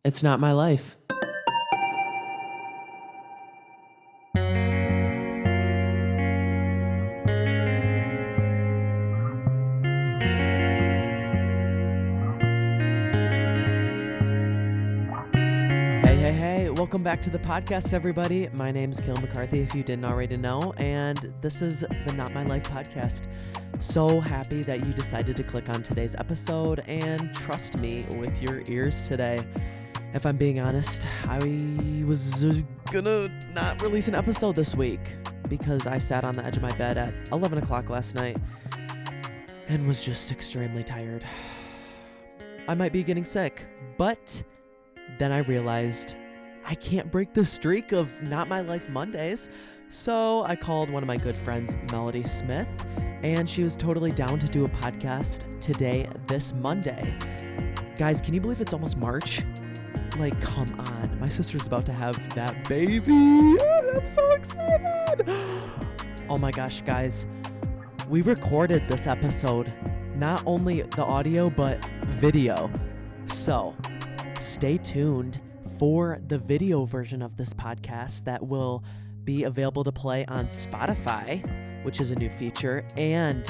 It's not my life. Hey, welcome back to the podcast, everybody. My name's Caleb McCarthy, if you didn't already know, and this is the Not My Life podcast. So happy that you decided to click on today's episode and trust me with your ears today. If I'm being honest, I was gonna not release an episode this week because I sat on the edge of my bed at 11 o'clock last night and was just extremely tired. I might be getting sick, but then I realized I can't break the streak of Not My Life Mondays. So I called one of my good friends, Melody Smith, and she was totally down to do a podcast today, this Monday. Guys, can you believe it's almost March? Like, come on. My sister's about to have that baby, and I'm so excited. Oh my gosh, guys. We recorded this episode, not only the audio, but video. So stay tuned for the video version of this podcast that will be available to play on Spotify, which is a new feature, and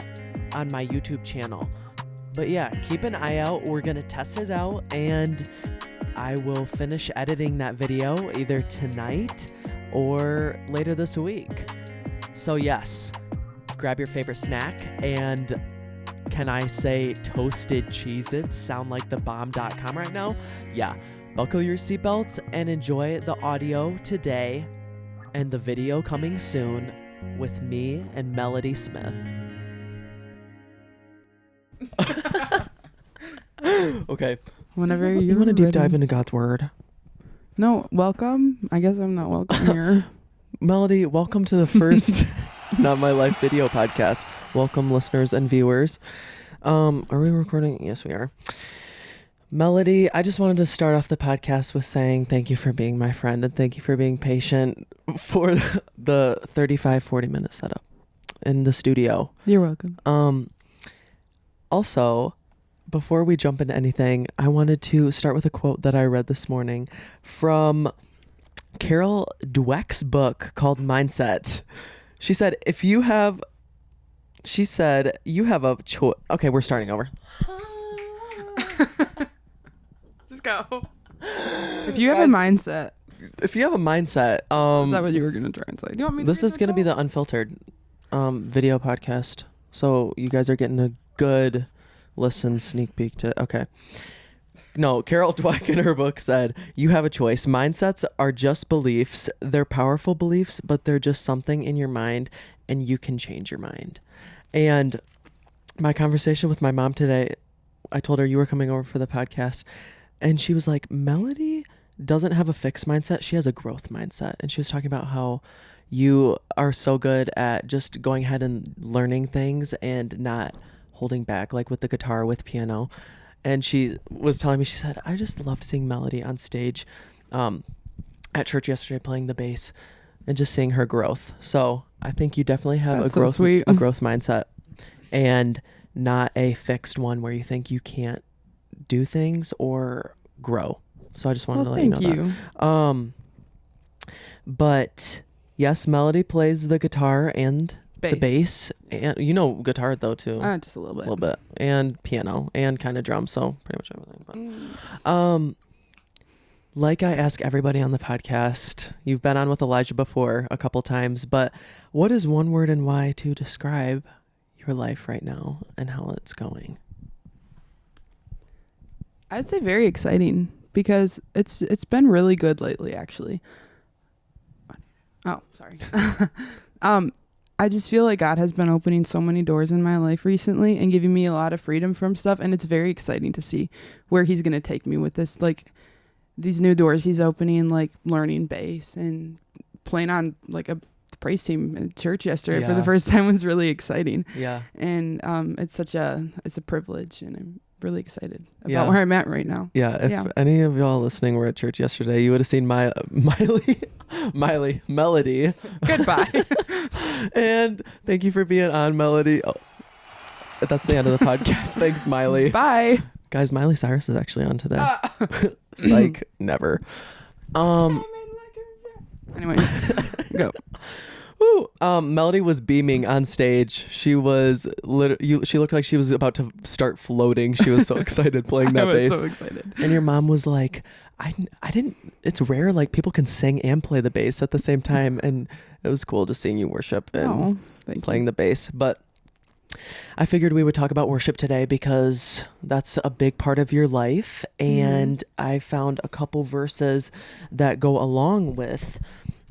on my YouTube channel. But yeah, keep an eye out. We're going to test it out, and I will finish editing that video either tonight or later this week. So yes, grab your favorite snack, and can I say toasted Cheez-Its sound like thebomb.com right now? Yeah, buckle your seatbelts and enjoy the audio today and the video coming soon with me and Melody Smith. Okay. Whenever you want to deep dive into God's word. No, welcome. I guess I'm not welcome here. Melody, welcome to the first Not My Life video podcast. Welcome, listeners and viewers. Are we recording? Yes, we are. Melody, I just wanted to start off the podcast with saying thank you for being my friend and thank you for being patient for the 40 minute setup in the studio. You're welcome. Also, before we jump into anything, I wanted to start with a quote that I read this morning from Carol Dweck's book called Mindset. She said, you have a choice. Okay, we're starting over. Just go. If you have a mindset. Is that what you were going to try and say? Do you want me to This is going to be the unfiltered video podcast. So you guys are getting a good listen sneak peek to. Okay. No, Carol Dweck in her book said, you have a choice. Mindsets are just beliefs. They're powerful beliefs, but they're just something in your mind and you can change your mind. And my conversation with my mom today, I told her you were coming over for the podcast and she was like, Melody doesn't have a fixed mindset. She has a growth mindset. And she was talking about how you are so good at just going ahead and learning things and not holding back, like with the guitar, with piano. And she was telling me, she said, I just loved seeing Melody on stage at church yesterday playing the bass and just seeing her growth. So I think you definitely have a growth mindset and not a fixed one where you think you can't do things or grow. So I just wanted to let you know that. But yes, Melody plays the guitar and the bass, and you know guitar though too. Just a little bit, and piano and kind of drums. So pretty much everything. But like I ask everybody on the podcast, you've been on with Elijah before a couple times, but what is one word and why to describe your life right now and how it's going? I'd say very exciting because it's been really good lately, actually. Oh, sorry. I just feel like God has been opening so many doors in my life recently and giving me a lot of freedom from stuff. And it's very exciting to see where he's going to take me with this. Like these new doors he's opening, like learning bass and playing on like the praise team at church yesterday for the first time was really exciting. Yeah. And it's a privilege, and I'm really excited about where I'm at right now. Yeah. If any of y'all listening were at church yesterday, you would have seen Melody. Goodbye. And thank you for being on, Melody. Oh, that's the end of the podcast. Thanks, Miley. Bye. Guys, Miley Cyrus is actually on today. Psych, never. Anyways, go. Woo. Melody was beaming on stage. She was she looked like she was about to start floating. She was so excited playing that bass. I was so excited. And your mom was like, I didn't, it's rare, like people can sing and play the bass at the same time. And it was cool just seeing you worship and playing the bass. But I figured we would talk about worship today because that's a big part of your life. And I found a couple verses that go along with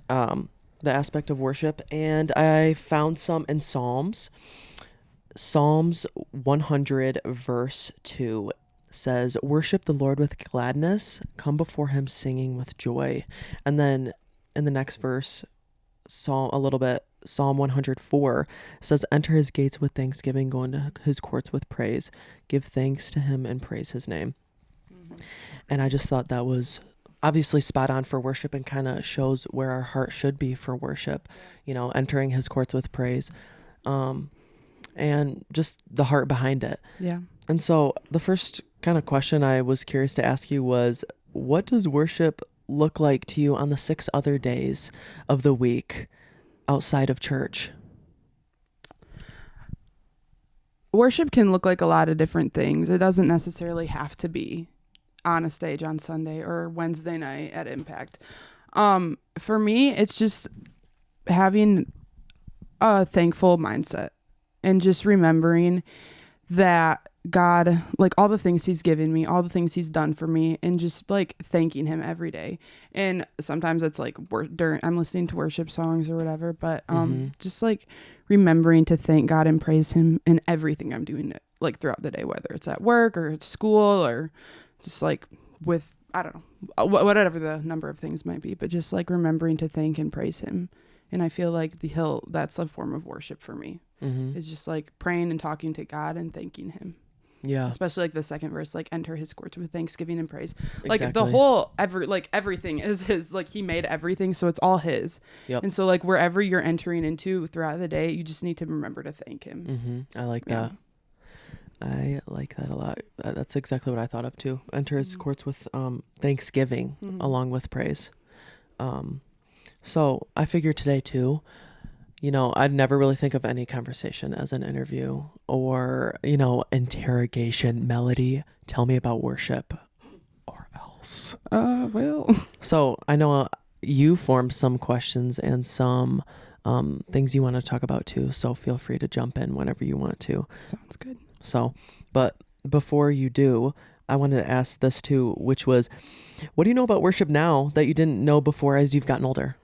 the aspect of worship. And I found some in Psalms. Psalms 100 verse 2 says, worship the Lord with gladness, come before him singing with joy. And then in the next verse, Psalm 104 says, enter his gates with thanksgiving, go into his courts with praise, give thanks to him and praise his name. And I just thought that was obviously spot on for worship and kind of shows where our heart should be for worship, you know, entering his courts with praise, and just the heart behind it. Yeah. And so the first kind of question I was curious to ask you was, what does worship look like to you on the 6 other days of the week outside of church? Worship can look like a lot of different things. It doesn't necessarily have to be on a stage on Sunday or Wednesday night at Impact. For me, it's just having a thankful mindset and just remembering that God, like all the things he's given me, all the things he's done for me, and just like thanking him every day. And sometimes it's like during I'm listening to worship songs or whatever, but just like remembering to thank God and praise him in everything I'm doing, like throughout the day, whether it's at work or at school or just like with, I don't know, whatever the number of things might be, but just like remembering to thank and praise him. And I feel like that's a form of worship for me. It's just like praying and talking to God and thanking him. Yeah. Especially like the second verse, like enter his courts with thanksgiving and praise. Exactly. Like the whole, everything is his, like he made everything. So it's all his. Yep. And so like wherever you're entering into throughout the day, you just need to remember to thank him. I like that. I like that a lot. That's exactly what I thought of too. Enter his courts with thanksgiving along with praise. So I figured today too, you know, I'd never really think of any conversation as an interview or, you know, interrogation. Melody, tell me about worship or else. Well. So I know you formed some questions and some things you want to talk about too. So feel free to jump in whenever you want to. Sounds good. So, but before you do, I wanted to ask this too, which was, what do you know about worship now that you didn't know before as you've gotten older?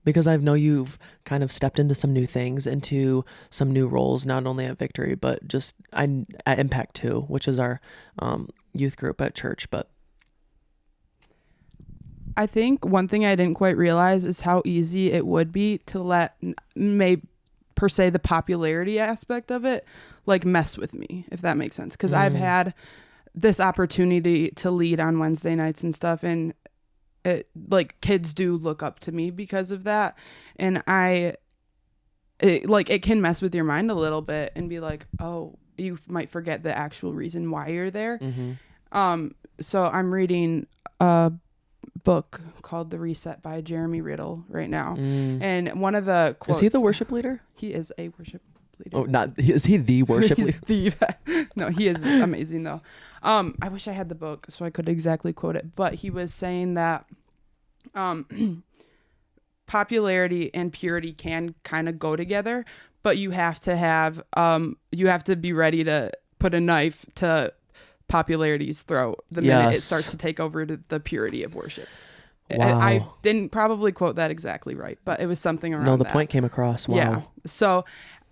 Because I know you've kind of stepped into some new things, into some new roles, not only at Victory, but just at Impact too, which is our youth group at church. But I think one thing I didn't quite realize is how easy it would be to let per se the popularity aspect of it like mess with me, if that makes sense. Because I've had this opportunity to lead on Wednesday nights and stuff, and it, like kids do look up to me because of that, and it can mess with your mind a little bit and be like, oh, you might forget the actual reason why you're there. So I'm reading a book called The Reset by Jeremy Riddle right now, and one of the quotes, is he the worship leader? He is a worship leader. Oh, is he the worship leader? No, he is amazing though. I wish I had the book so I could exactly quote it, but he was saying that popularity and purity can kind of go together, but you have to be ready to put a knife to popularity's throat the minute it starts to take over the purity of worship. Wow. I didn't probably quote that exactly right, but it was something around the that. point came across. Wow. Yeah. So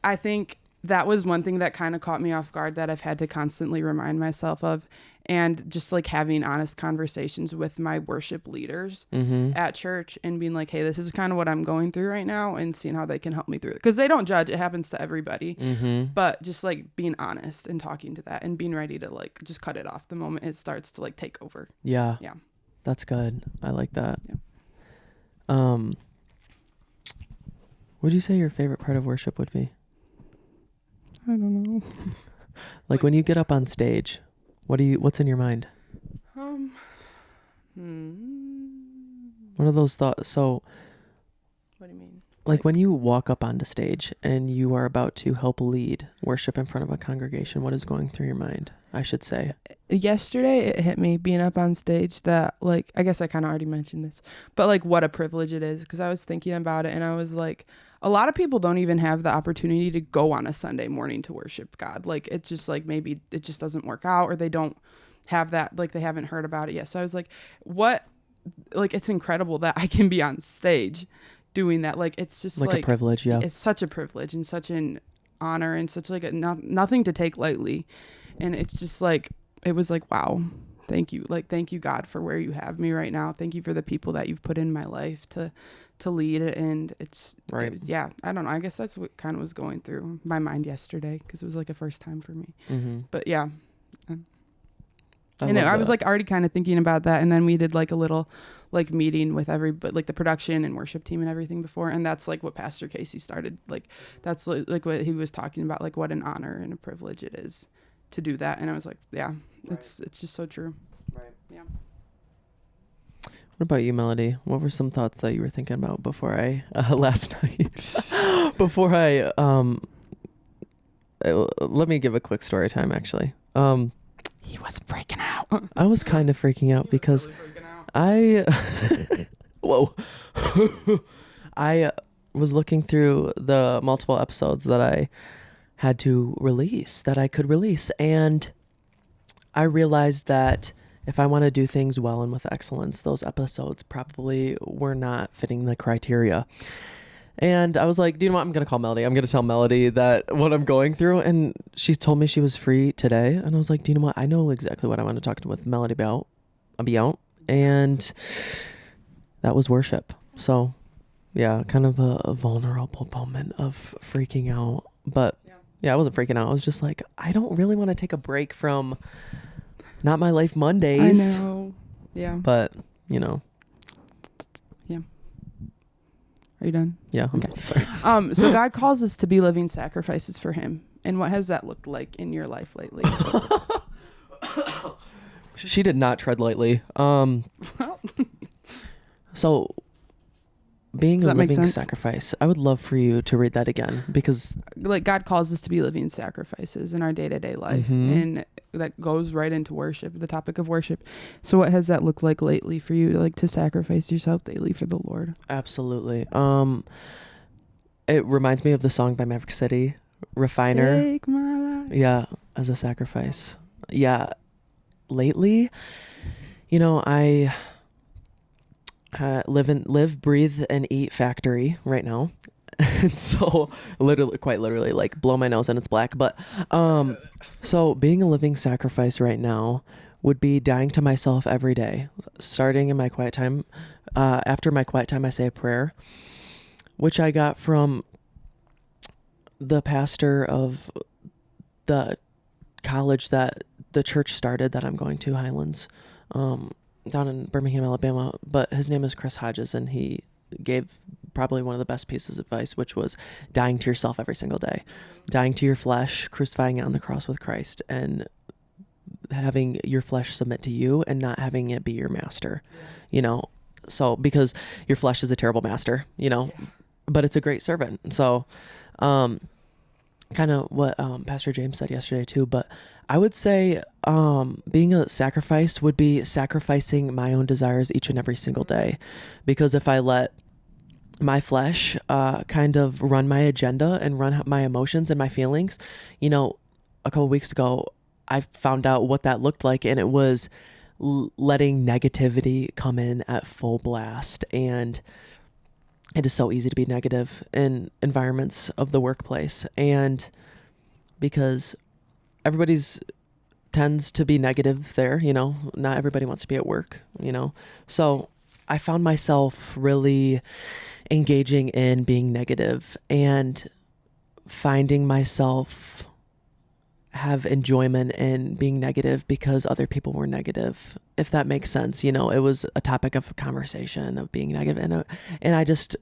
I think that was one thing that kind of caught me off guard that I've had to constantly remind myself of, and just like having honest conversations with my worship leaders at church and being like, hey, this is kind of what I'm going through right now, and seeing how they can help me through it. Because they don't judge. It happens to everybody. But just like being honest and talking to that and being ready to like just cut it off the moment it starts to like take over. Yeah. Yeah. That's good. I like that. Yeah. What would you say your favorite part of worship would be? I don't know. Like when you get up on stage, What's in your mind? What are those thoughts? So What do you mean? like when you walk up onto stage and you are about to help lead worship in front of a congregation, what is going through your mind, I should say? Yesterday it hit me being up on stage that, like, I guess I kind of already mentioned this, but like what a privilege it is, because I was thinking about it and I was like, a lot of people don't even have the opportunity to go on a Sunday morning to worship God. Like, it's just like maybe it just doesn't work out, or they don't have that, like they haven't heard about it yet. So I was like, it's incredible that I can be on stage doing that. Like, it's just like a privilege. Yeah. It's such a privilege and such an honor and such like nothing to take lightly. And it's just like, it was like, wow, thank you. Like, thank you, God, for where you have me right now. Thank you for the people that you've put in my life to lead. And it's right. Yeah. I don't know. I guess that's what kind of was going through my mind yesterday, because it was like a first time for me. Mm-hmm. But yeah. I was like already kind of thinking about that. And then we did like a little like meeting with like the production and worship team and everything before. And that's like what Pastor Casey started. Like, that's like what he was talking about, like what an honor and a privilege it is to do that. And I was like, yeah, right. It's just so true. Right. Yeah. What about you, Melody? What were some thoughts that you were thinking about before last night? Before let me give a quick story time, actually. He was freaking out. I was kind of freaking out because whoa. I was looking through the multiple episodes that I had to release, that I could release. And I realized that if I want to do things well and with excellence, those episodes probably were not fitting the criteria. And I was like, do you know what? I'm going to call Melody. I'm going to tell Melody that what I'm going through. And she told me she was free today. And I was like, do you know what? I know exactly what I want to talk with Melody about. And that was worship. So yeah, kind of a vulnerable moment of freaking out. But yeah, I wasn't freaking out. I was just like, I don't really want to take a break from Not My Life Mondays. I know. Yeah. But, you know. Yeah. Are you done? Yeah. Okay. Sorry. So God calls us to be living sacrifices for him. And what has that looked like in your life lately? She did not tread lightly. So being a living sacrifice, I would love for you to read that again, because like God calls us to be living sacrifices in our day-to-day life. Mm-hmm. And that goes right into worship, the topic of worship. So what has that looked like lately for you to sacrifice yourself daily for the Lord? Absolutely. It reminds me of the song by Maverick City, Refiner. Take my life. Yeah, as a sacrifice. Yeah. Lately, you know, I live, breathe, and eat factory right now. And so quite literally, like, blow my nose and it's black. But so being a living sacrifice right now would be dying to myself every day, starting in my quiet time. After my quiet time, I say a prayer, which I got from the pastor of the college that the church started that I'm going to, Highlands, down in Birmingham, Alabama. But his name is Chris Hodges, and he gave probably one of the best pieces of advice, which was dying to yourself every single day, dying to your flesh, crucifying it on the cross with Christ, and having your flesh submit to you and not having it be your master, you know. So because your flesh is a terrible master, you know, but it's a great servant. So kind of what Pastor James said yesterday too, but I would say being a sacrifice would be sacrificing my own desires each and every single day, because if I let my flesh kind of run my agenda and run my emotions and my feelings, you know, a couple weeks ago I found out what that looked like, and it was letting negativity come in at full blast. And it is so easy to be negative in environments of the workplace, and because everybody's tends to be negative there, you know, not everybody wants to be at work, you know. So I found myself really engaging in being negative and finding myself have enjoyment in being negative because other people were negative, if that makes sense. You know, it was a topic of conversation of being negative, and I just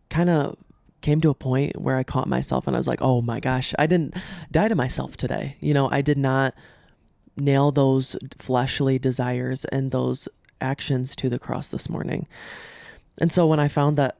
kind of came to a point where I caught myself and I was like, oh my gosh, I didn't die to myself today. You know, I did not nail those fleshly desires and those actions to the cross this morning. And so when I found that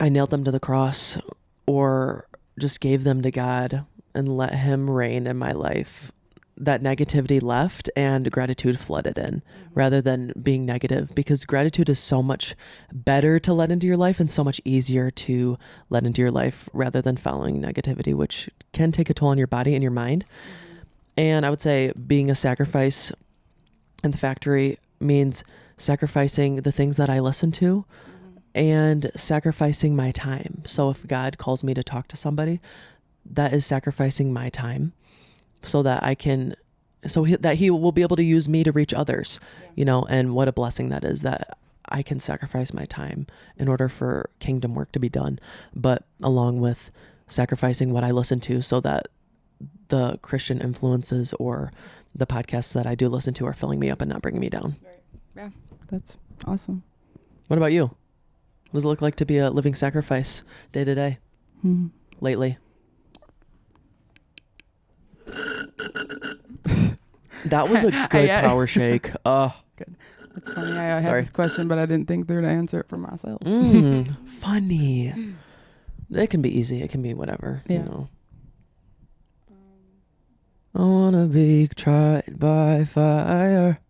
I nailed them to the cross or just gave them to God and let him reign in my life, that negativity left and gratitude flooded in rather than being negative, because gratitude is so much better to let into your life and so much easier to let into your life rather than following negativity, which can take a toll on your body and your mind. And I would say being a sacrifice in the factory means sacrificing the things that I listen to and sacrificing my time. So if God calls me to talk to somebody, that is sacrificing my time so that that he will be able to use me to reach others, and what a blessing that is, that I can sacrifice my time in order for kingdom work to be done, but along with sacrificing what I listen to so that the Christian influences or the podcasts that I do listen to are filling me up and not bringing me down. Right. Yeah, that's awesome. What about you? What does it look like to be a living sacrifice day to day lately? That was a good power shake. Oh, good. That's funny. I had this question, but I didn't think through to answer it for myself. Funny. It can be easy. It can be whatever. Yeah. I wanna be tried by fire.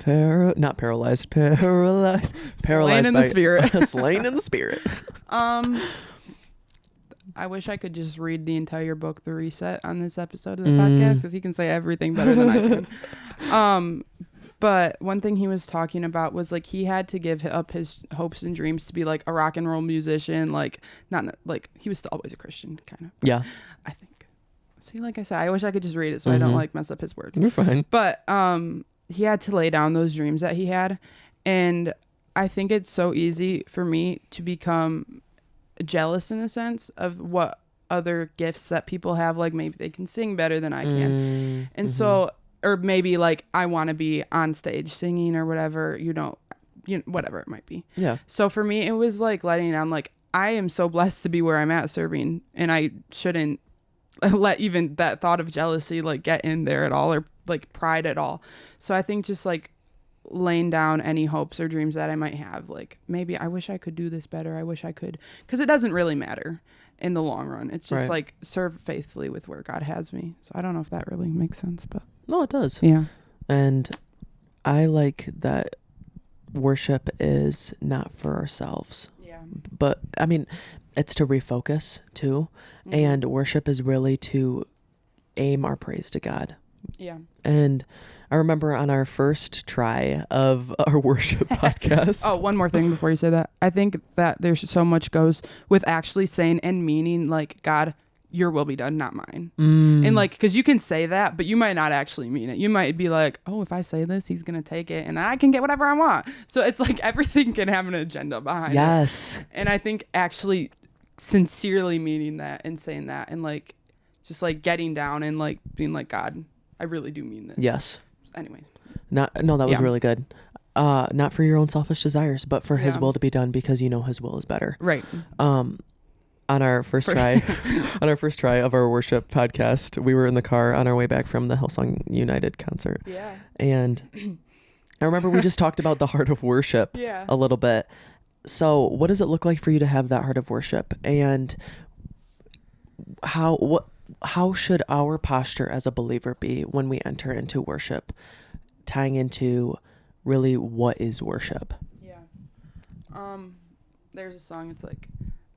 Not paralyzed. Paralyzed. Slain in the spirit. Slain in the spirit. I wish I could just read the entire book, The Reset, on this episode of the podcast, because he can say everything better than I can. But one thing he was talking about was like he had to give up his hopes and dreams to be like a rock and roll musician. Like not like he was still always a Christian, kind of. Yeah. I think. See, like I said, I wish I could just read it so I don't like mess up his words. You're fine. But he had to lay down those dreams that he had, and I think it's so easy for me to become jealous in a sense of what other gifts that people have, like maybe they can sing better than I can, and so, or maybe like I want to be on stage singing or whatever, whatever it might be. Yeah. So for me, it was like letting down, like I am so blessed to be where I'm at serving, and I shouldn't let even that thought of jealousy like get in there at all, or like pride at all. So I think just like laying down any hopes or dreams that I might have, like maybe I wish I could do this better, I wish I could, because it doesn't really matter in the long run. It's just like serve faithfully with where God has me. So I don't know if that really makes sense, but no, it does. Yeah. And I like that worship is not for ourselves. Yeah. But I mean, it's to refocus too. And worship is really to aim our praise to God. Yeah. And I remember on our first try of our worship podcast. Oh, one more thing before you say that. I think that there's so much goes with actually saying and meaning, like, God, your will be done, not mine. And like, because you can say that, but you might not actually mean it. You might be like, oh, if I say this, he's going to take it and I can get whatever I want. So it's like everything can have an agenda behind it. Yes. And I think actually sincerely meaning that and saying that and like just like getting down and like being like, God, I really do mean this. Yes. Anyways. That was really good. Not for your own selfish desires, but for his will to be done, because his will is better. Right. On our first try of our worship podcast, we were in the car on our way back from the Hillsong United concert. Yeah. And I remember we just talked about the heart of worship a little bit. So what does it look like for you to have that heart of worship? And how should our posture as a believer be when we enter into worship, tying into really what is worship? Yeah. There's a song, it's like,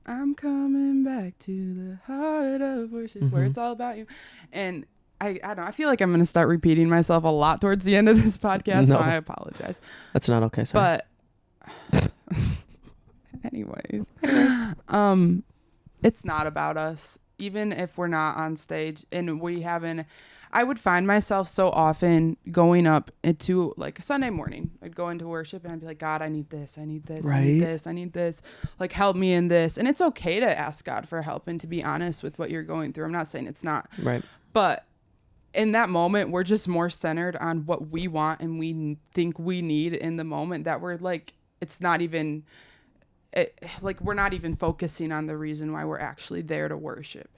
I'm coming back to the heart of worship, where it's all about you. And I don't know, I feel like I'm going to start repeating myself a lot towards the end of this podcast, so I apologize. That's not okay, sorry. But anyways, it's not about us. Even if we're not on stage and I would find myself so often going up into like a Sunday morning. I'd go into worship and I'd be like, God, I need this. I need this. Right? I need this. I need this. Like, help me in this. And it's okay to ask God for help and to be honest with what you're going through. I'm not saying it's not. Right. But in that moment, we're just more centered on what we want and we think we need in the moment, that we're like, it's not even... like we're not even focusing on the reason why we're actually there to worship.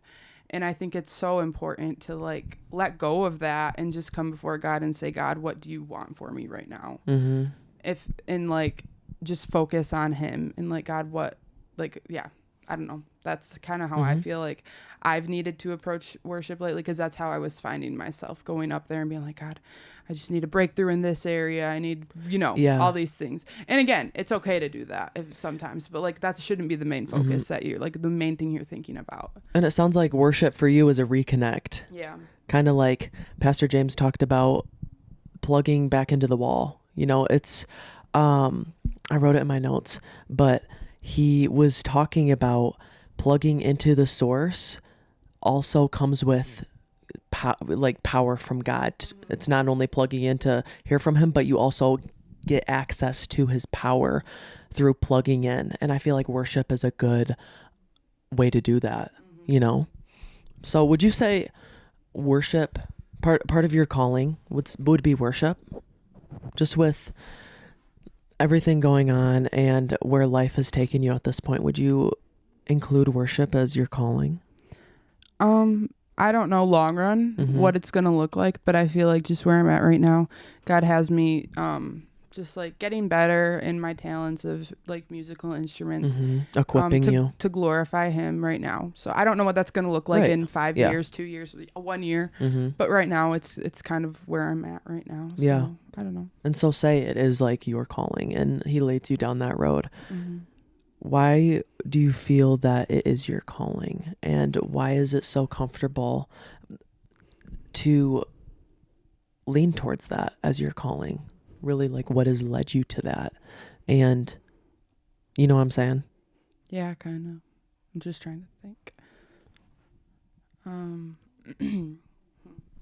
And I think it's so important to like let go of that and just come before God and say, God, what do you want for me right now? Mm-hmm. And like just focus on him and like, God, what, like, yeah, I don't know. That's kind of how I feel like I've needed to approach worship lately, because that's how I was finding myself going up there and being like, God, I just need a breakthrough in this area. I need, all these things. And again, it's okay to do that sometimes, but like that shouldn't be the main focus that you're like the main thing you're thinking about. And it sounds like worship for you is a reconnect. Yeah. Kind of like Pastor James talked about plugging back into the wall. It's, I wrote it in my notes, but he was talking about plugging into the source also comes with power from God. It's not only plugging in to hear from him, but you also get access to his power through plugging in. And I feel like worship is a good way to do that, So would you say worship, part of your calling would be worship? Just with everything going on and where life has taken you at this point, would you include worship as your calling? I don't know long run what it's going to look like, but I feel like just where I'm at right now, God has me just like getting better in my talents of like musical instruments, equipping you to glorify him right now. So I don't know what that's going to look like in 5 years, 2 years, 1 year, but right now it's kind of where I'm at right now. So I don't know. And so say it is like your calling and he leads you down that road. Why do you feel that it is your calling, and why is it so comfortable to lean towards that as your calling? Really, like, what has led you to that? And you know what I'm saying? Yeah, kind of. I'm just trying to think.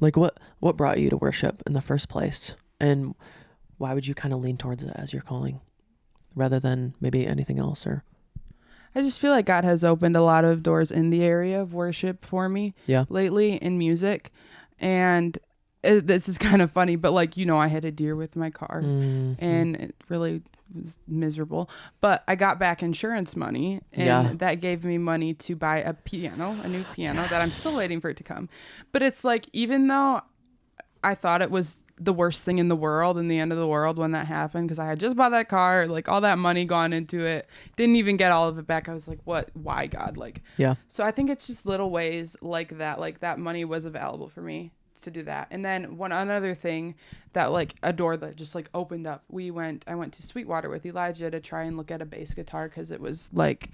Like what brought you to worship in the first place, and why would you kind of lean towards it as your calling rather than maybe anything else? Or I just feel like God has opened a lot of doors in the area of worship for me lately in music. And this is kind of funny, but like, I had a deer with my car and it really was miserable, but I got back insurance money and that gave me money to buy a new piano that I'm still waiting for it to come. But it's like, even though I thought it was the worst thing in the world and the end of the world when that happened, because I had just bought that car, like all that money gone into it, didn't even get all of it back. I was like, why God? So I think it's just little ways like that money was available for me to do that. And then another thing that like a door that just like opened up, I went to Sweetwater with Elijah to try and look at a bass guitar, because it was like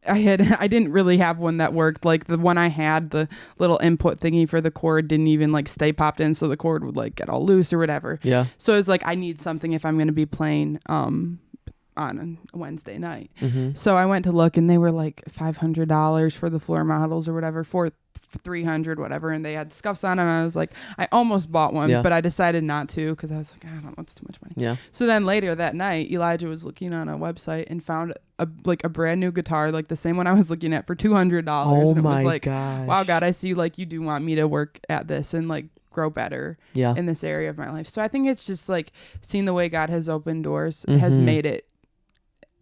I didn't really have one that worked. Like the one I had, the little input thingy for the cord didn't even like stay popped in, so the cord would like get all loose or whatever. Yeah. So it was like, I need something if I'm going to be playing on a Wednesday night. So I went to look, and they were like $500 for the floor models or whatever, for 300 whatever, and they had scuffs on them. I was like, I almost bought one, but I decided not to, because I was like, I don't know, it's too much money. So then later that night, Elijah was looking on a website and found a brand new guitar, like the same one I was looking at, for $200. Oh, and it my was like, gosh. wow, God, I see like you do want me to work at this and like grow better in this area of my life. So I think it's just like seeing the way God has opened doors has made it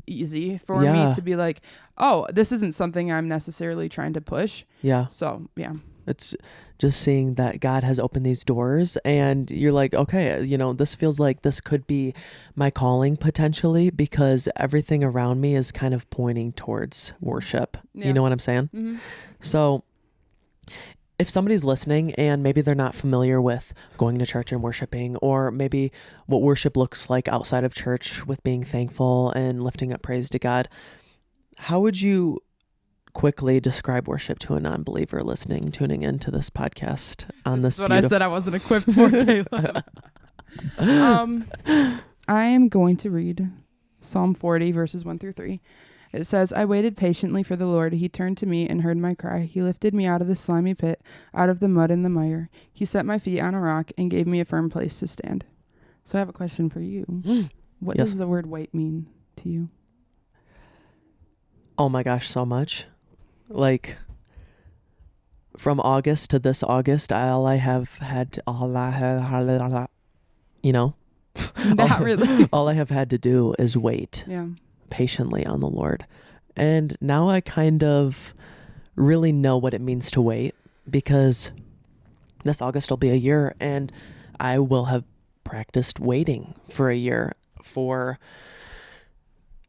easy for me to be like, oh, this isn't something I'm necessarily trying to push. So it's just seeing that God has opened these doors, and you're like, okay, this feels like this could be my calling potentially, because everything around me is kind of pointing towards worship. You know what I'm saying? So if somebody's listening and maybe they're not familiar with going to church and worshiping, or maybe what worship looks like outside of church with being thankful and lifting up praise to God, how would you quickly describe worship to a non-believer tuning into this podcast on this? This is what I said I wasn't equipped for, Kayla. I am going to read Psalm 40 verses 1-3. It says, I waited patiently for the Lord. He turned to me and heard my cry. He lifted me out of the slimy pit, out of the mud and the mire. He set my feet on a rock and gave me a firm place to stand. So I have a question for you. What does the word wait mean to you? Oh my gosh, so much. Like, from August to this August, all I have had to do is wait patiently on the Lord. And now I kind of really know what it means to wait, because this August will be a year, and I will have practiced waiting for a year for,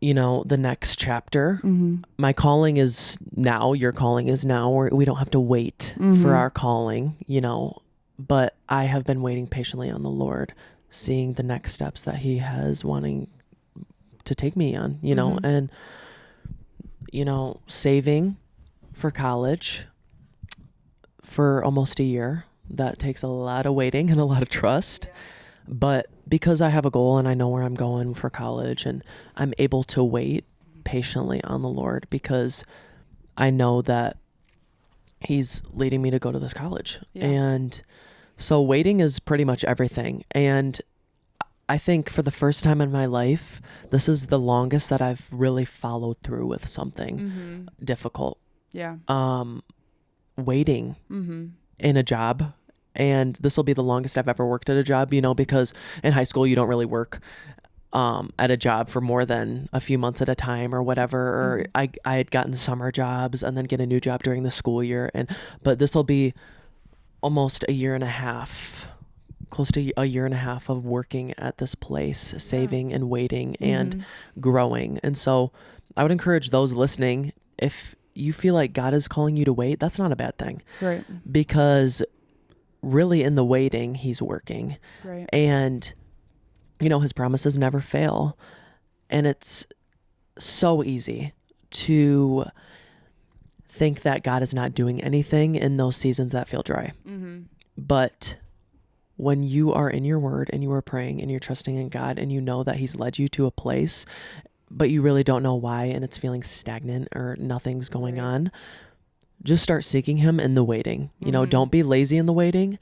the next chapter. Mm-hmm. My calling is now, your calling is now, or we don't have to wait for our calling, but I have been waiting patiently on the Lord, seeing the next steps that he has wanting to take me on, and, saving for college for almost a year. That takes a lot of waiting and a lot of trust. Yeah. But because I have a goal and I know where I'm going for college, and I'm able to wait patiently on the Lord because I know that he's leading me to go to this college. Yeah. And so waiting is pretty much everything. And I think for the first time in my life, this is the longest that I've really followed through with something difficult. Yeah. Waiting in a job. And this will be the longest I've ever worked at a job, because in high school, you don't really work at a job for more than a few months at a time or whatever. Or I had gotten summer jobs and then get a new job during the school year. But this will be almost a year and a half, close to a year and a half of working at this place, saving and waiting and growing. And so I would encourage those listening, if you feel like God is calling you to wait, that's not a bad thing. Right. Because really in the waiting, he's working. Right. And, his promises never fail. And it's so easy to think that God is not doing anything in those seasons that feel dry. But when you are in your word and you are praying and you're trusting in God and you know that he's led you to a place, but you really don't know why, and it's feeling stagnant or nothing's going on, just start seeking him in the waiting. Don't be lazy in the waiting,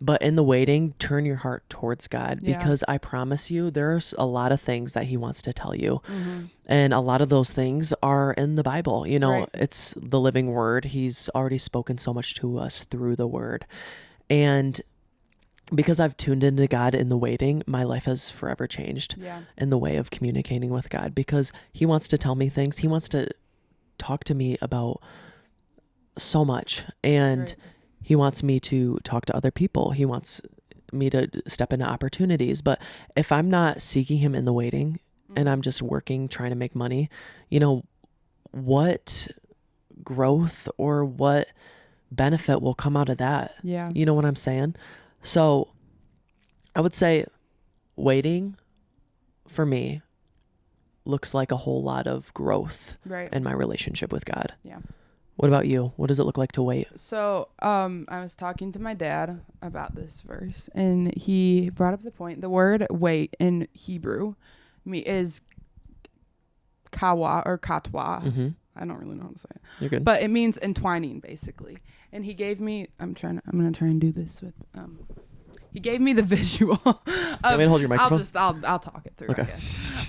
but in the waiting, turn your heart towards God, because I promise you, there's a lot of things that he wants to tell you. And a lot of those things are in the Bible. It's the living word. He's already spoken so much to us through the word. And because I've tuned into God in the waiting, my life has forever changed in the way of communicating with God, because he wants to tell me things. He wants to talk to me about so much, and he wants me to talk to other people. He wants me to step into opportunities. But if I'm not seeking him in the waiting and I'm just working, trying to make money, what growth or what benefit will come out of that? Yeah. You know what I'm saying? So I would say waiting for me looks like a whole lot of growth in my relationship with God. Yeah. What about you? What does it look like to wait? So, I was talking to my dad about this verse, and he brought up the point. The word wait in Hebrew is kawa or katwa. I don't really know how to say it. You're good. But it means entwining, basically. And he gave me, I'm going to try and do this with, he gave me the visual. Want me to hold your microphone? I'll talk it through, okay.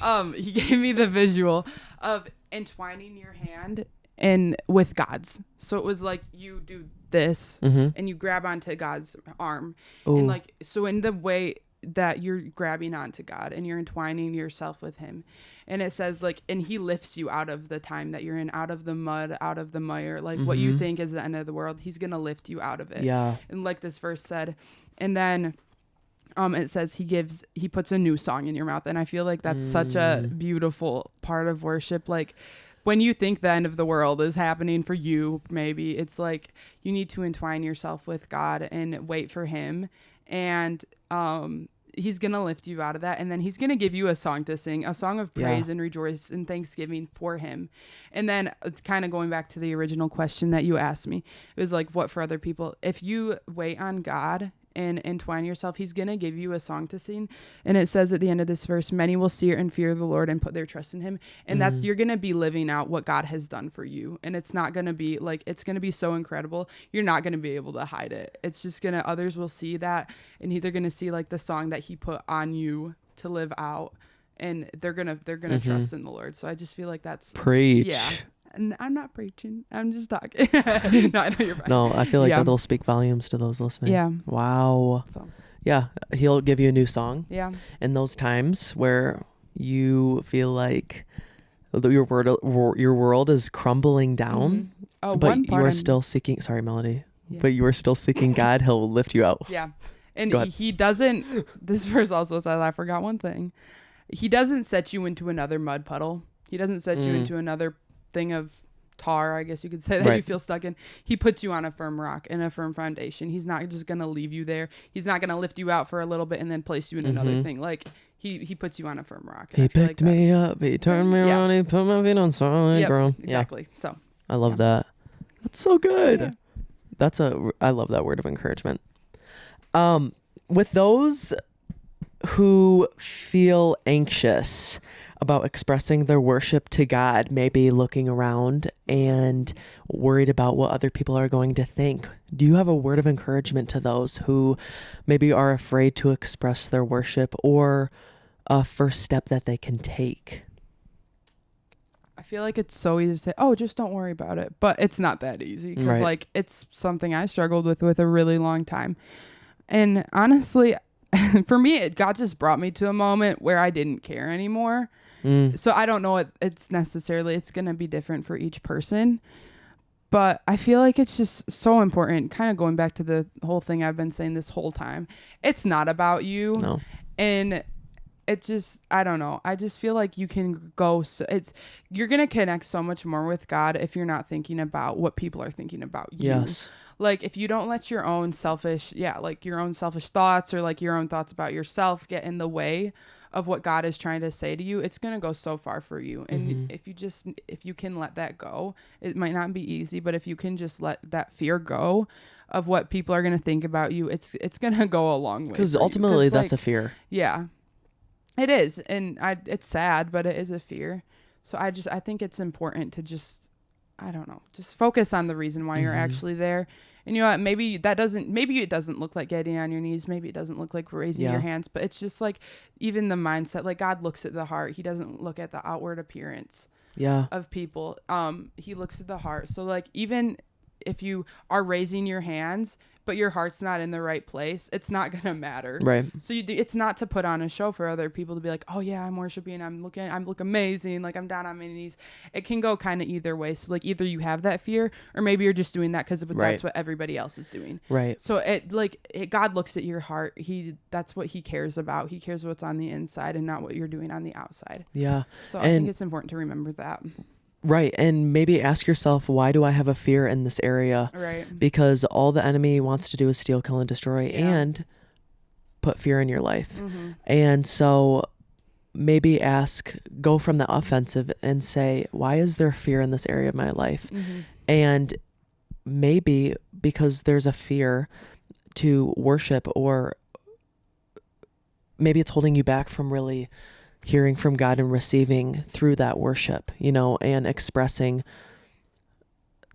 I guess. He gave me the visual of entwining your hand and with God's. So it was like you do this and you grab onto God's arm. Ooh. And so in the way that you're grabbing onto God and you're entwining yourself with him. And it says and he lifts you out of the time that you're in, out of the mud, out of the mire, what you think is the end of the world. He's going to lift you out of it. Yeah. And like this verse said, and then it says he puts a new song in your mouth. And I feel like that's such a beautiful part of worship. When you think the end of the world is happening for you, maybe it's you need to entwine yourself with God and wait for him. And he's going to lift you out of that. And then he's going to give you a song to sing, a song of praise and rejoice and thanksgiving for him. And then it's kind of going back to the original question that you asked me. It was what for other people? If you wait on God and entwine yourself, he's going to give you a song to sing. And it says at the end of this verse, many will see it and fear the Lord and put their trust in him. And that's, you're going to be living out what God has done for you. And it's not going to be it's going to be so incredible. You're not going to be able to hide it. It's just going to, others will see that, and they're going to see the song that he put on you to live out. And they're going to trust in the Lord. So I just feel like that's preach. Yeah. And I'm not preaching. I'm just talking. No, I know you're fine. No, I feel like that'll speak volumes to those listening. Yeah. Wow. So. Yeah. He'll give you a new song. Yeah. In those times where you feel like your world is crumbling down Oh, but one you part are I'm- still seeking. Sorry, Melody. Yeah. But you are still seeking God. He'll lift you out. Yeah. And Go ahead. he doesn't, this verse also says, I forgot one thing. He doesn't set you into another mud puddle. He doesn't set you into another thing of tar, I guess you could say, that you Right. feel stuck in. He puts you on a firm rock and a firm foundation. He's not just going to leave you there. He's not going to lift you out for a little bit and then place you in another thing. Like, he puts you on a firm rock. And He I feel like picked me up. He turned me Yeah. around. He put my feet on solid Yep, ground. exactly. So, I love Yeah. that. That's so good. Yeah. I love that word of encouragement. With those who feel anxious about expressing their worship to God, maybe looking around and worried about what other people are going to think, do you have a word of encouragement to those who maybe are afraid to express their worship, or a first step that they can take? I feel like it's so easy to say, oh, just don't worry about it. But it's not that easy because, Right. like, it's something I struggled with a really long time. And honestly, for me, God just brought me to a moment where I didn't care anymore. So I don't know what it's going to be different for each person. But I feel like it's just so important, kind of going back to the whole thing I've been saying this whole time. It's not about you. No. And it just, I don't know. I just feel like you can go, you're going to connect so much more with God if you're not thinking about what people are thinking about you. Yes. Like, if you don't let your own selfish thoughts, or like your own thoughts about yourself get in the way of what God is trying to say to you, it's going to go so far for you. And if you can let that go, it might not be easy, but if you can just let that fear go of what people are going to think about you, it's going to go a long way. Because ultimately that's a fear. Yeah, it is. And it's sad, but it is a fear. So I think it's important to just focus on the reason why you're actually there. And you know what, maybe it doesn't look like getting on your knees. Maybe it doesn't look like raising your hands, but it's just like, even the mindset, like, God looks at the heart. He doesn't look at the outward appearance of people. He looks at the heart. So, like, even if you are raising your hands, but your heart's not in the right place, it's not going to matter. Right. So it's not to put on a show for other people to be like, oh yeah, I'm worshiping, I look amazing, like I'm down on my knees. It can go kind of either way. So, like, either you have that fear, or maybe you're just doing that because that's what everybody else is doing. Right. So God looks at your heart. That's what he cares about. He cares what's on the inside and not what you're doing on the outside. Yeah. So I think it's important to remember that. Right. And maybe ask yourself, why do I have a fear in this area? Right. Because all the enemy wants to do is steal, kill, and destroy, and put fear in your life. Mm-hmm. And so maybe go from the offensive and say, why is there fear in this area of my life? Mm-hmm. And maybe because there's a fear to worship, or maybe it's holding you back from really hearing from God and receiving through that worship, and expressing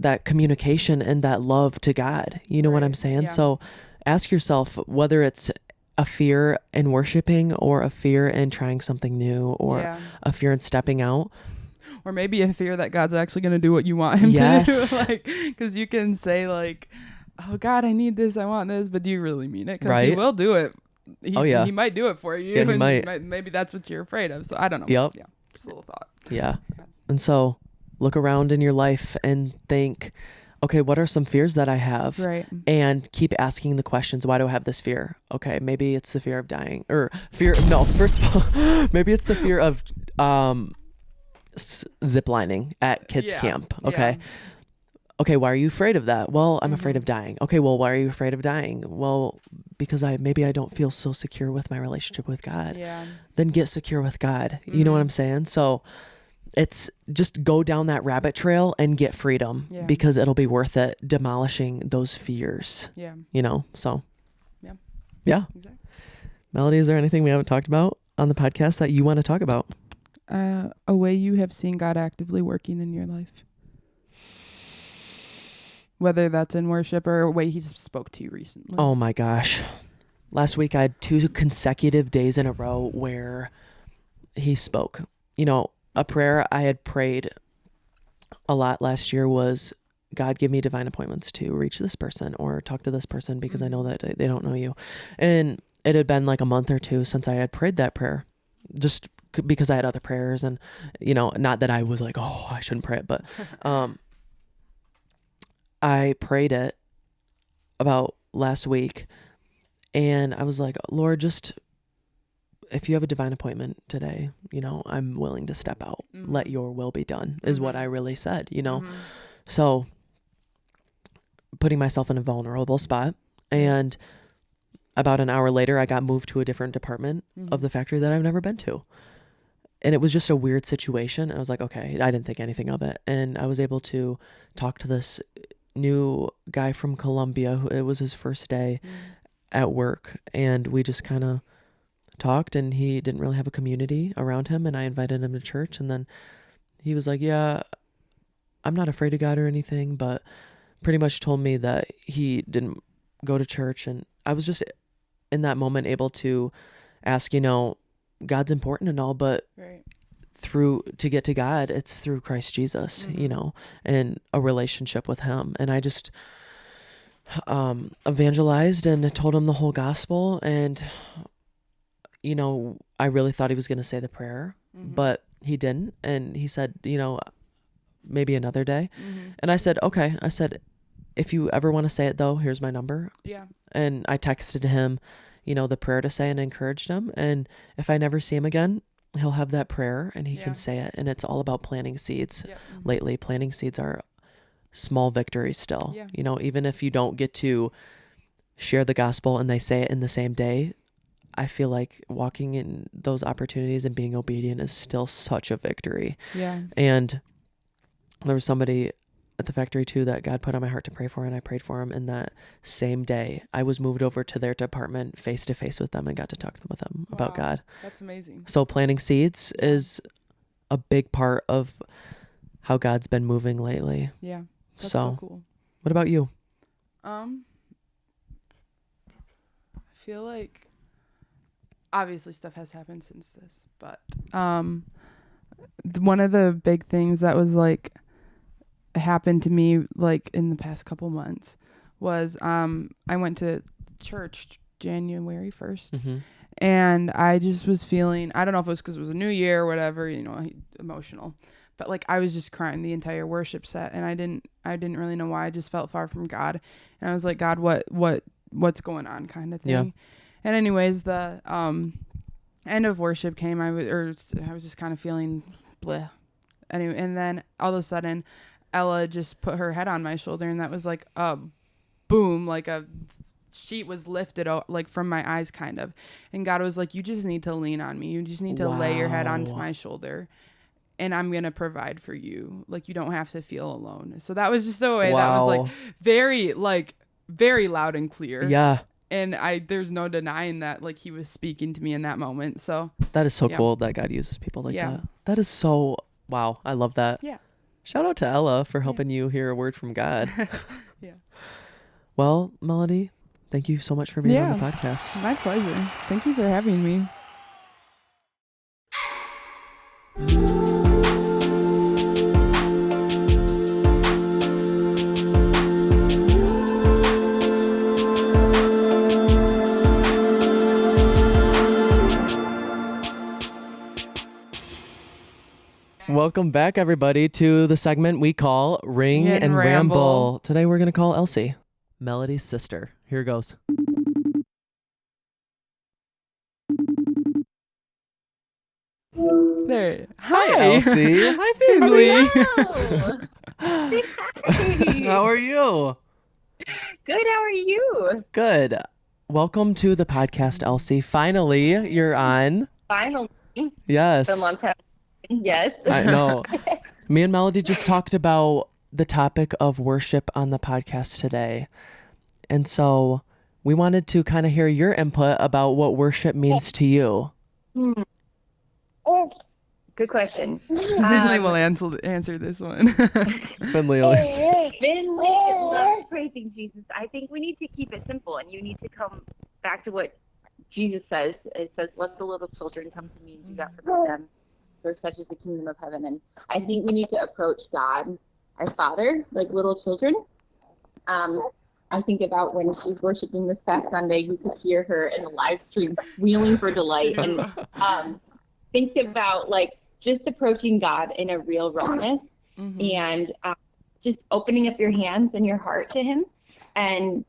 that communication and that love to God. You know what I'm saying? Yeah. So ask yourself whether it's a fear in worshiping, or a fear in trying something new, or a fear in stepping out. Or maybe a fear that God's actually going to do what you want him to do. Like, because you can say, like, oh God, I need this, I want this, but do you really mean it? Because he will do it. He might do it for you. Yeah, he might. Maybe that's what you're afraid of. So I don't know. Yep. Yeah. Just a little thought. Yeah. And so look around in your life and think, okay, what are some fears that I have? Right. And keep asking the questions. Why do I have this fear? Okay, maybe it's the fear of dying, or first of all, maybe it's the fear of ziplining at kids camp. Okay. Yeah. Okay, why are you afraid of that? Well, I'm afraid of dying. Okay, well, why are you afraid of dying? Well, because I don't feel so secure with my relationship with God. Yeah. Then get secure with God. You know what I'm saying? So it's just go down that rabbit trail and get freedom, because it'll be worth it, demolishing those fears. Yeah. So. Yeah. Yeah. Exactly. Melody, is there anything we haven't talked about on the podcast that you want to talk about? A way you have seen God actively working in your life. Whether that's in worship or a way he's spoke to you recently. Oh my gosh. Last week I had 2 consecutive days in a row where he spoke. A prayer I had prayed a lot last year was, God, give me divine appointments to reach this person or talk to this person, because I know that they don't know you. And it had been like a month or 2 since I had prayed that prayer, just because I had other prayers, and not that I was like, oh, I shouldn't pray it, but I prayed it about last week, and I was like, Lord, just if you have a divine appointment today, I'm willing to step out. Let your will be done is what I really said, So putting myself in a vulnerable spot. And about an hour later, I got moved to a different department of the factory that I've never been to. And it was just a weird situation. I was like, okay, I didn't think anything of it. And I was able to talk to this new guy from Colombia who it was his first day at work. And we just kind of talked, and he didn't really have a community around him. And I invited him to church. And then he was like, yeah, I'm not afraid of God or anything, but pretty much told me that he didn't go to church. And I was just in that moment able to ask, God's important and all, but to get to God, it's through Christ Jesus, and a relationship with him. And I just evangelized and told him the whole gospel. And, I really thought he was going to say the prayer, but he didn't. And he said, maybe another day. And I said, okay. I said, if you ever want to say it though, here's my number. Yeah. And I texted him, the prayer to say, and encouraged him. And if I never see him again, he'll have that prayer and he can say it. And it's all about planting seeds. Lately, planting seeds are small victories still. Even if you don't get to share the gospel and they say it in the same day, I feel like walking in those opportunities and being obedient is still such a victory. Yeah. And there was somebody at the factory too that God put on my heart to pray for, and I prayed for him. And that same day I was moved over to their department face to face with them and got to talk with them about God. That's amazing. So planting seeds is a big part of how God's been moving lately. Yeah. That's so cool. What about you? I feel like obviously stuff has happened since this, but one of the big things that was like happened to me like in the past couple months was I went to church January 1st and I just was feeling, I don't know if it was because it was a new year or whatever, emotional, but like I was just crying the entire worship set, and I didn't really know why. I just felt far from God, and I was like, God, what's going on, kind of thing. Yeah. And anyways, the end of worship came. I was just kind of feeling bleh. Anyway, and then all of a sudden, Ella just put her head on my shoulder, and that was like a boom, like a sheet was lifted out, like from my eyes, kind of. And God was like, "You just need to lean on me. You just need to lay your head onto my shoulder, and I'm gonna provide for you. Like you don't have to feel alone." So that was just a way that was like very loud and clear. Yeah. And there's no denying that, like, he was speaking to me in that moment. So that is so cool that God uses people like that. That is so, wow. I love that. Yeah. Shout out to Ella for helping you hear a word from God. Yeah. Well, Melody, thank you so much for being on the podcast. My pleasure. Thank you for having me. Welcome back, everybody, to the segment we call Ring and Ramble. Today we're going to call Elsie, Melody's sister. Here goes. There. Hi, Elsie. Hi, family. Hi. How are you? Good. How are you? Good. Welcome to the podcast, Elsie. Finally, you're on. Finally. Yes. It's been a long time. Yes. I know. Me and Melody just talked about the topic of worship on the podcast today. And so we wanted to kind of hear your input about what worship means to you. Good question. Finley will answer this one. Finley will answer. Finley loves praising Jesus. I think we need to keep it simple, and you need to come back to what Jesus says. It says, "Let the little children come to me and do that for them. For such is the kingdom of heaven." And I think we need to approach God, our Father, like little children. I think about when she's worshiping this past Sunday, you could hear her in the live stream squealing for delight. And think about like just approaching God in a real rawness and just opening up your hands and your heart to him. And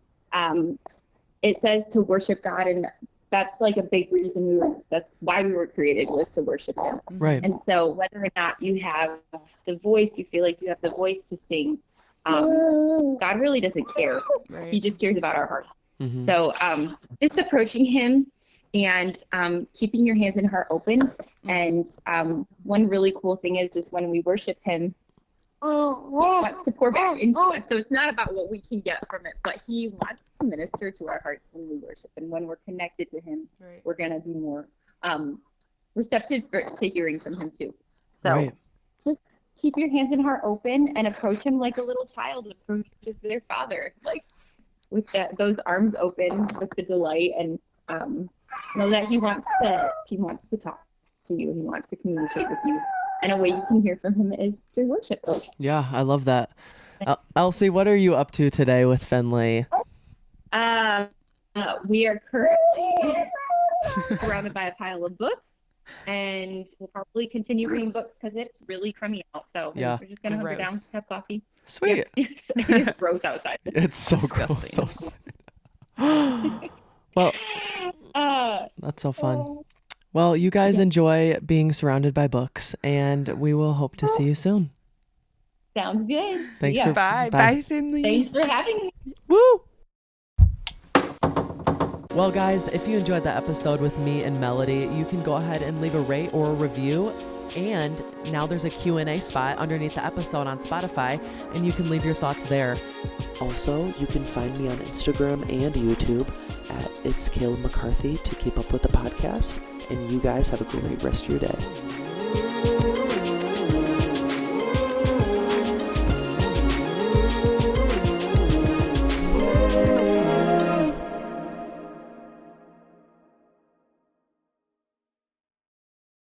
it says to worship God, and that's like a big reason that's why we were created, was to worship him. Right. And so whether or not you have the voice, you feel like you have the voice to sing, God really doesn't care. Right. He just cares about our hearts. Mm-hmm. So just approaching him and keeping your hands and heart open. And one really cool thing is when we worship him, he wants to pour back into us. So it's not about what we can get from it, but he wants to minister to our hearts when we worship. And when we're connected to him, Right. we're going to be more receptive to hearing from him too. So Right. just keep your hands and heart open and approach him like a little child approaches their father, like with those arms open with the delight, and know that he wants to talk to you. He wants to communicate with you. And a way you can hear from him is through worship. Yeah, I love that. Elsie, what are you up to today with Finley? We are currently surrounded by a pile of books, and we'll probably continue reading books because it's really crummy out. So Yeah. we're just going to hunker down, Gross. have coffee. Sweet. Yeah. It's gross outside. It's so Disgusting. gross. Well, Uh, that's so fun. Well, you guys enjoy being surrounded by books, and we will hope to see you soon. Sounds good. Thanks Yeah. for Bye. Bye. Bye, Finley. Thanks for having me. Woo! Well, guys, if you enjoyed that episode with me and Melody, you can go ahead and leave a rate or a review. And now there's a Q&A spot underneath the episode on Spotify, and you can leave your thoughts there. Also, you can find me on Instagram and YouTube at It's Caleb McCarthy to keep up with the podcast. And you guys have a great rest of your day.